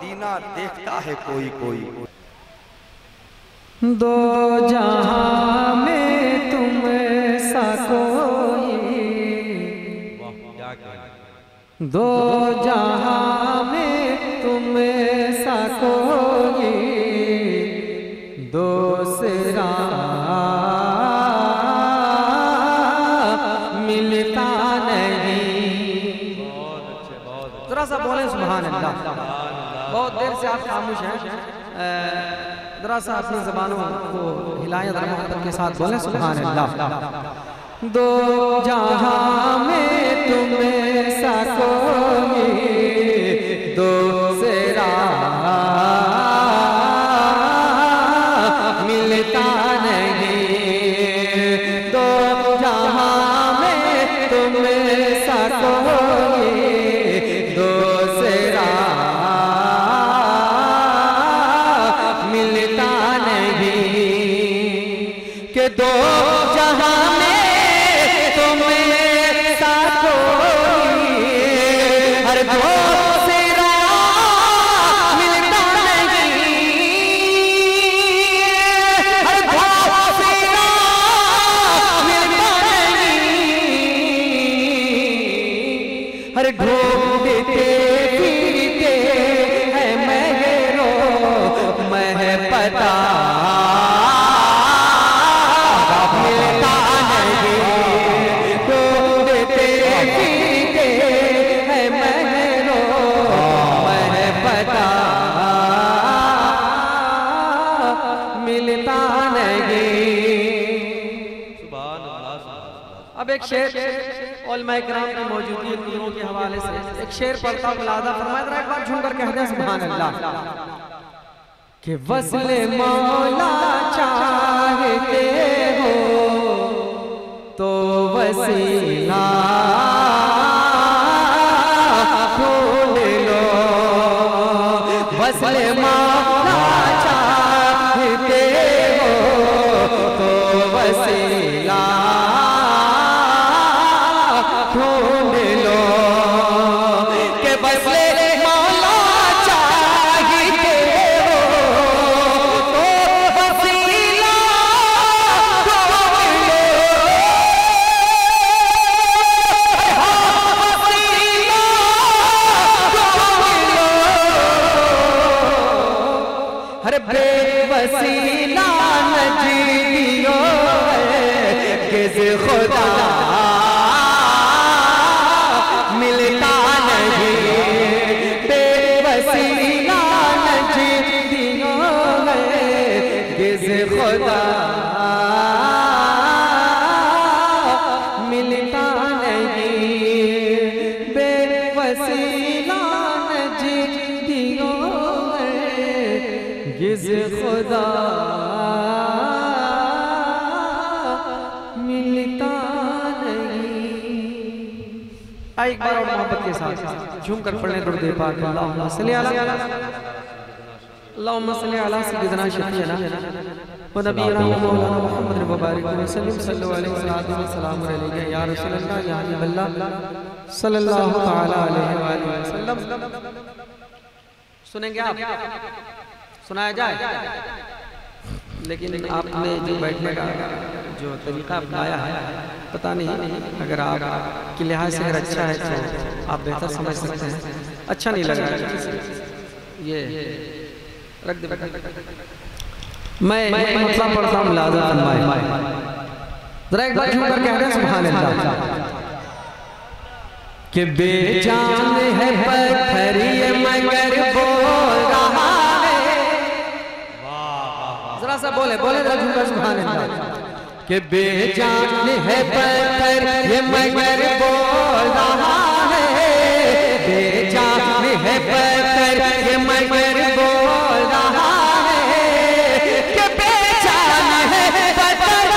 مدینہ دیکھتا ہے کوئی کوئی. دو جہاں میں تم سا کوئی، دو جہاں میں تم سا کوئی دوسرا ملتا نہیں. ذرا سا بولیں سبحان اللہ. بہت دیر سے آپ خاموش ہیں، ذرا سا اپنی زبانوں کو ہلائیں، ذرا محبت کے ساتھ بولیں سبحان اللہ. دو جہاں میں تم سا کوئی دوسرا ملتا نہیں. دو جہاں میں تم سا کوئی دوسرا ملتا نہیں. کہ دو جہاں میں تم سا کوئی ہر دوسرا ملتا نہیں، ہر دوسرا ملتا نہیں. ہر ڈھونڈتے پھرتے ہیں مہرو مہپتا ملتا نہیں. ڈھونڈتے پھرتے ہیں مہرو مہپتا ملتا نہیں. اب ایک شعر علماء کرام کی موجودگی نوروں کے حوالے سے ایک شعر پڑھتا ہوں، ملاحظہ فرمائے. ذرا ایک بار جھوم کر کہہ دیں سبحان اللہ. کہ وصل مولا چاہتے ہو تو وسیلہ ڈھونڈ لو. وصل مولا چاہتے ہو تو وسیلہ ڈھونڈ لو. کہ وصل مولا چاہتے ہو تو وسیلہ ڈھونڈ لو. وسیلہ ڈھونڈ لو. ہر بے وسیلہ نجدیو ہے کس خدا ملتا نہیں. بے وسیلہ نجدیو ہے کس خدا ملتا نہیں. بے وسیلہ نجدیو ہے کس خدا ملتا نہیں. ایک بار اور محبت کے ساتھ جھوم کر پڑھنے درود پاک. اللہم صلی علی سیدنا شفیعنا و نبینا و مولانا محمد مبارک وسلم. صلی اللہ علیہ وسلم یا رسول اللہ یا حبیب اللہ صلی اللہ تعالی علیہ وآلہ وسلم. سنیں گے آپ؟ سنایا جائے؟ لیکن آپ نے جو بیٹھنے کا جو طریقہ اپنایا ہے پتہ نہیں، اگر آپ کی لحاظ سے اگر اچھا ہے تو آپ بہتر سمجھ سکتے ہیں. اچھا نہیں لگ رہا ہے یہ رکھ دے. میں مطلب پڑھتا ہوں، ملاحظہ فرمائے. ذرا ایک بار جھوم کر کہہ رہے ہیں سبحان اللہ. کہ بے جان ہے پتھر یہ مگر بول رہا ہے. ذرا سا بولے ذرا جھوم کر سبحان اللہ. کہ بے جان ہے پتھر یہ مگر بول رہا ہے. بے جان ہے پتھر یہ مگر بول رہا ہے. کہ بے جان ہے پتھر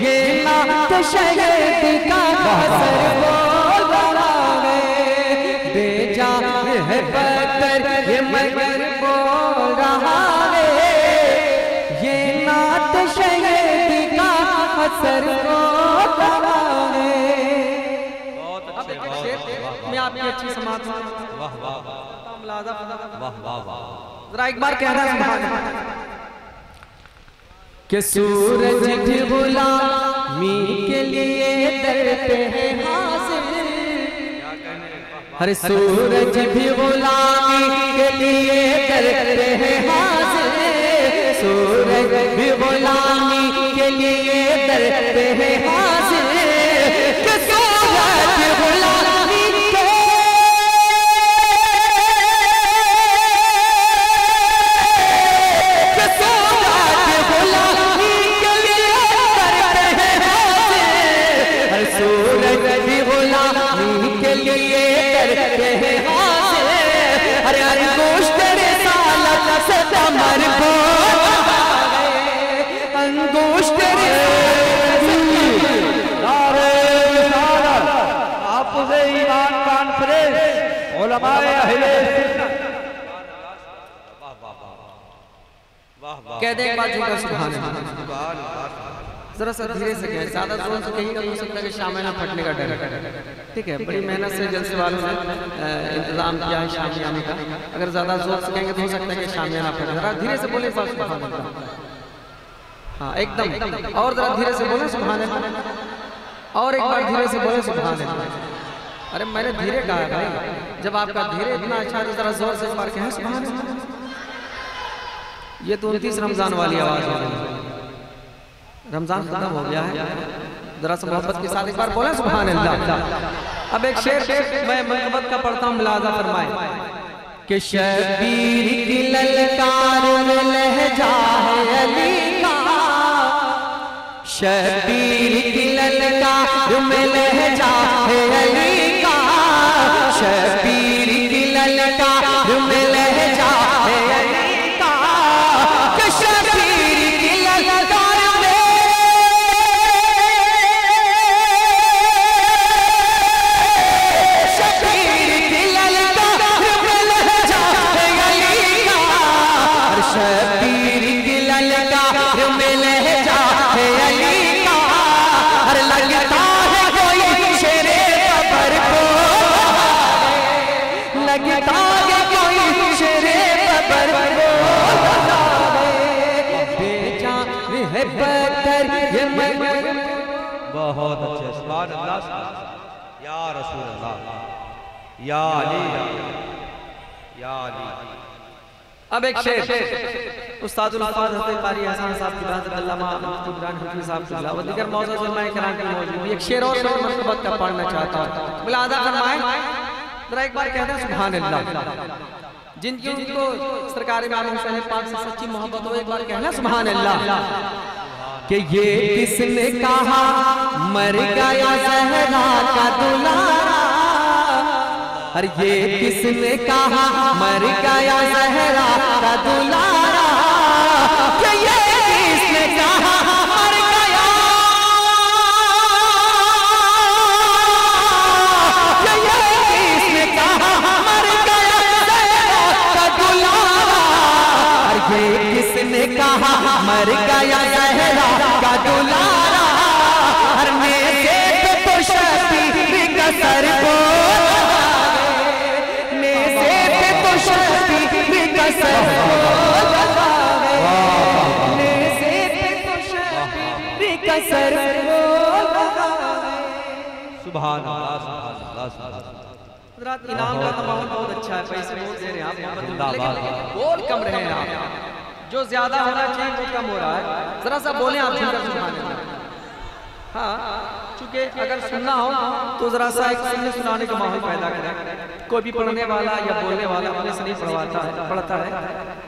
یہ سماعت میں واہ واہ ملاحظہ واہ واہ واہ ذرا ایک بار کہنا سبحان اللہ کہ سورج بھی غلامی کے لیے در پہ ہے حاضر ہر سورج بھی غلامی کے لیے در پہ ہے حاضر سورج بھی غلامی کے لیے در پہ ہے حاضر کہ سورج بھی غلامی کے سورج بھی غلامی کے لیے کرتے ہیں حاضر ہر انگشت رسالت سے کمر انگشت رسالت حافظ ایمان کانفرنس علماء اہل کہہ دیں ایک بات جھوٹا سبحان اللہ ذرا سا دھیرے سے کہیں زیادہ زور سے کہیں گا تو ہو سکتا ہے کہ شامیانہ پھٹنے کا ڈر ہے ٹھیک ہے بڑی محنت سے جلسے والوں نے انتظام کیا ہے شامیانے کا اگر زیادہ زور سے کہیں گے تو ہو سکتا ہے کہ شامیانہ پھٹنے ذرا دھیرے سے بولیں سبحان اللہ ہاں ایک دم اور ذرا دھیرے سے بولیں سبحان اللہ اور ایک بار دھیرے سے بولیں سبحان اللہ ارے میں نے دھیرے کہا ہے بھائی جب آپ کا دھیرے اتنا اچھا ہے تو ذرا زور سے ایک بار کہیں سبحان اللہ یہ تو 29 رمضان والی آواز ہو رہی ہے رمضان ختم ہو گیا ہے ذرا سا محبت کے ساتھ ایک بار بولیں سبحان اللہ اب ایک شعر میں محبت کا پڑھتا ہوں ملاحظہ فرمائیں کہ شبیر کی للکار میں لہجہ ہے علی کا شبیر کی للکار میں لہجہ ہے علی کا شبیر کی للکار میں لہجہ ہے علی کا کہ شبیر کی للکار شبیر کی للکار میں لہجہ ہے علی کا ہر لگتا ہے کوئی شیر قبر کو لگتا ہے کوئی شیر قبر کو بے جان ہے بدر یہ بہت اچھے سبحان اللہ یا رسول اللہ یا علی یا علی اب ایک شعر استاد الفاظ حضرت قاری احسان صاحب کی بات علامہ عبدالرحمن حفیظ صاحب کی و دیگر موضوع علماء کرام کی موجود ایک شعر اور میں مرتبت کا پڑھنا چاہتا ہوں ملاحظہ فرمائیں ذرا ایک بار کہتے ہیں سبحان اللہ جن کو سرکار امام حسین پاک سے سچی محبت ہو ایک بار کہنا سبحان اللہ کہ یہ کس نے کہا مر گیا زہرا کا دلارا اور یہ کس نے کہا مر گیا زہرا کا دلارا کہ یہ کس نے کہا مر گیا کہ یہ کس نے کہا مر گیا زہرا کا دلارا اور یہ کس نے کہا مر گیا زہرا کا دلارا ہر نیزے پہ تو شبیر کا سر کو سبحان اللہ حضرات انعام کا تو ماحول بہت اچھا ہے پیسے بہت دے رہے ہیں آپ لیکن بول کم رہے ہیں آپ جو زیادہ ہونا چاہیے وہ کم ہو رہا ہے ذرا سا بولیں آپ سن کر سبحان اللہ ہاں چونکہ اگر سننا ہو تو ذرا سا ایک سننے سنانے کا ماحول پیدا کریں کوئی بھی پڑھنے والا یا بولنے والا اپنے سے نہیں پڑھتا ہے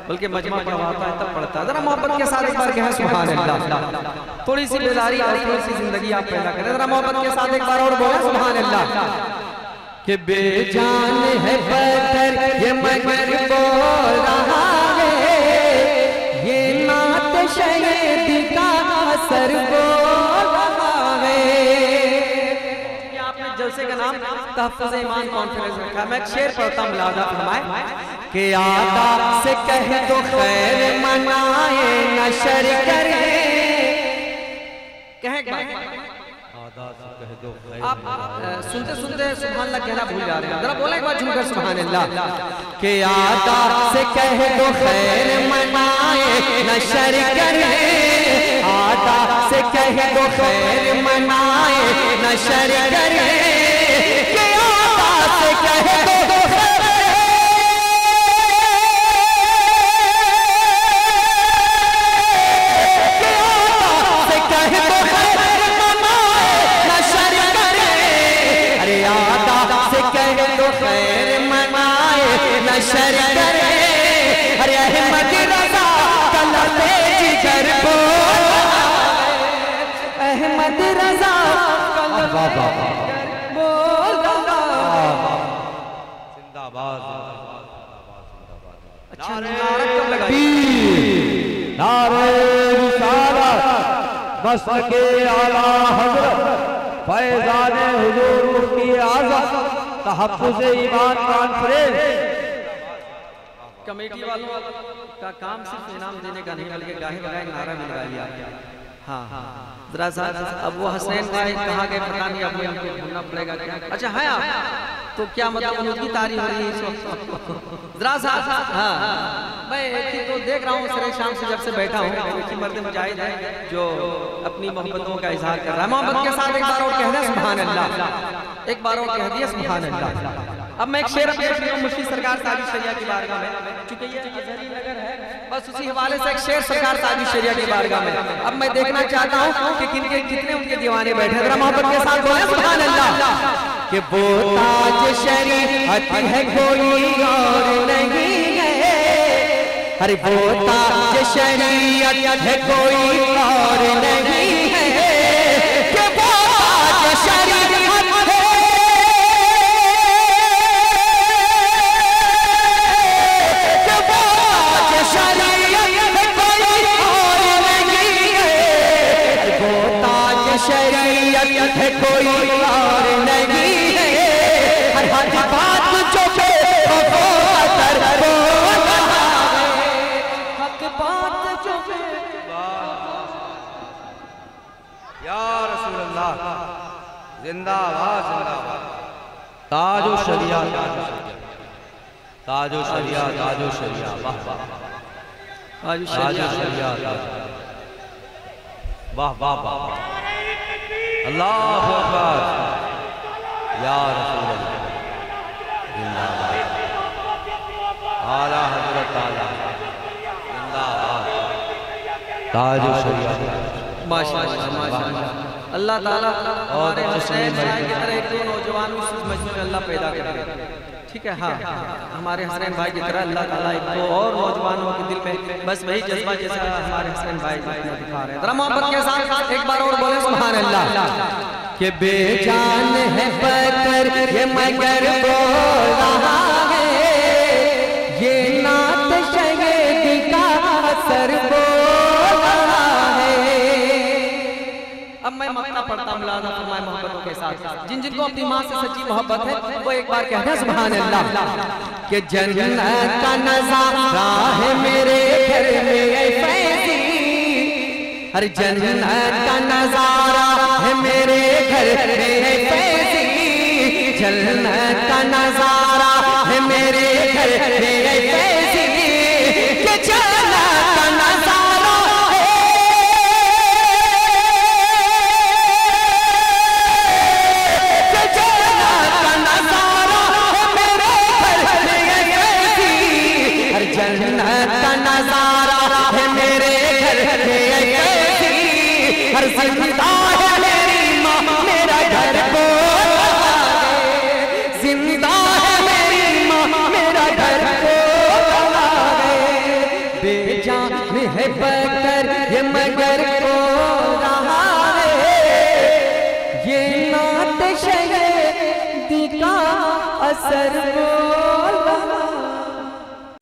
بلکہ مجمع پڑھواتا ہے تب پڑھتا ہے ذرا محبت کے ساتھ ایک بار کہیں سبحان اللہ تھوڑی سی بیداری اور تھوڑی سی زندگی آپ پیدا کریں ذرا محبت کے ساتھ ایک بار اور بولیں سبحان اللہ کہ بے جان ہے بدر یہ مگر بول رہا ہے یہ نعت شہید کا اثر بول رہا ہے آپ نے جلسے کا نام تحفظ ایمان کانفرنس رکھا ہے میں ایک شعر پڑھتا ہوں ملاحظہ فرمائیں کہ آداب سے کہہ تو خیر منائے نشر کرے کہیں آپ سنتے سنتے سبحان اللہ کہنا بھول جا رہے ہیں، ذرا بولیں ایک بار جھوم کر سبحان اللہ کہ آقا سے کہہ دو خیر منائے نشر کرے، آقا سے کہہ دو خیر منائے نشر کرے، کہ آقا سے کہہ دو نشر کرے، ارے احمد رضا کلب جگر بول احمد رضا کلب جگر بول زندہ باد اچھا نعرہ کب لگائی؟ نعرہ رسالت مسلک اعلی حضرت فیضان حضور مفتی اعظم تحفظ ایمان کانفرنس کمیٹی والوں کا کام صرف انعام دینے کا نہیں بلکہ گاہے بگاہے نعرہ بھی لگا لیا۔ ہاں ذرا اب وہ حسین بھائی کہاں گئے پتہ نہیں، اب ان کو ڈھونڈنا پڑے گا کیا؟ اچھا ہے آپ تو کیا مطلب ان کی تاریخ ہو رہی ہے اس وقت؟ ذرا ہاں میں ایک ہی تو دیکھ رہا ہوں سر شام سے جب سے بیٹھا ہوں، ایک ہی مرد مجاہد ہے جو اپنی محبتوں کا اظہار کر رہا ہے، محبت کے ساتھ ایک بار اور کہہ دیں سبحان اللہ، ایک بار اور کہہ دیا سبحان اللہ۔ اب میں ایک شعر پیش کروں مفتی سرکار تاجی شریعہ کی بارگاہ میں، چونکہ یہ ازہری نگر ہے بس اسی حوالے سے ایک شعر سرکار تاجی شریعہ کی بارگاہ میں اب میں دیکھنا چاہتا ہوں کہ کتنے ان کے دیوانے بیٹھے ہیں، ذرا محبت کے ساتھ بولیں سبحان اللہ کہ وہ تاج شریعت ہے کوئی اور نہیں ہے، ارے وہ تاج شریعت ہے کوئی اور نہیں ہے، کہ وہ تاج شریعت شریعت ہے کوئی اور نہیں ہے، ہر بات جو بے خطر بول حق بات جو بے یا رسول اللہ زندہ باد زندہ باد تاج و شریعہ تاج و شریعہ تاج و شریعہ واہ واہ تاج و شریعہ واہ واہ واہ اللہ اکبر یا رسول اللہ زندہ باد اعلیٰ حضرت اعلیٰ زندہ باد تاج و شریعہ ماشاءاللہ ماشاءاللہ اللہ تعالیٰ ہمارے حسین بھائی کی طرح ایک دو نوجوانوں اس مجمع میں اللہ پیدا کرے، ٹھیک ہے؟ ہاں ہمارے حسین بھائی کی طرح اللہ تعالیٰ ایک دو اور نوجوانوں کے دل میں بس وہی جذبہ جیسا ہمارے حسین بھائی دکھا رہے ہیں، ذرا محبت کے ساتھ ایک بار اور بولیں سبحان اللہ کہ بے جان ہے پتھر یہ مگر بول رہا ہے، یہ نعت شہید کا اثر بول رہا ہے۔ اب میں مقطع پڑھتا ملازہ فرمائے محبتوں کے ساتھ، جن کو اپنی ماں سے سچی محبت ہے وہ ایک بار کہتے ہیں سبحان اللہ کہ جنت کا نظارہ ہے میرے گھر میں اے فیضی، ہر جنت کا نظارہ ہے میرے گھر میں اے فیضی، جنت کا نظارہ ہے میرے گھر میں اے فیضی، کہ جنت کا نظارہ جنت کا نظارہ ہے میرے گھر میں ایسی، ہر زندہ ہے میری ماں میرا گھر بول رہا ہے، زندہ ہے میری ماں میرا گھر بول رہا ہے، بے جان ہے پتھر یہ مگر بول رہا ہے، یہ نعت شہید کا اثر بول رہا ہے۔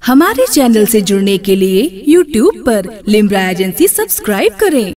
ہمارے چینل سے جڑنے کے لیے YouTube پر لمرا ایجنسی سبسکرائب کریں۔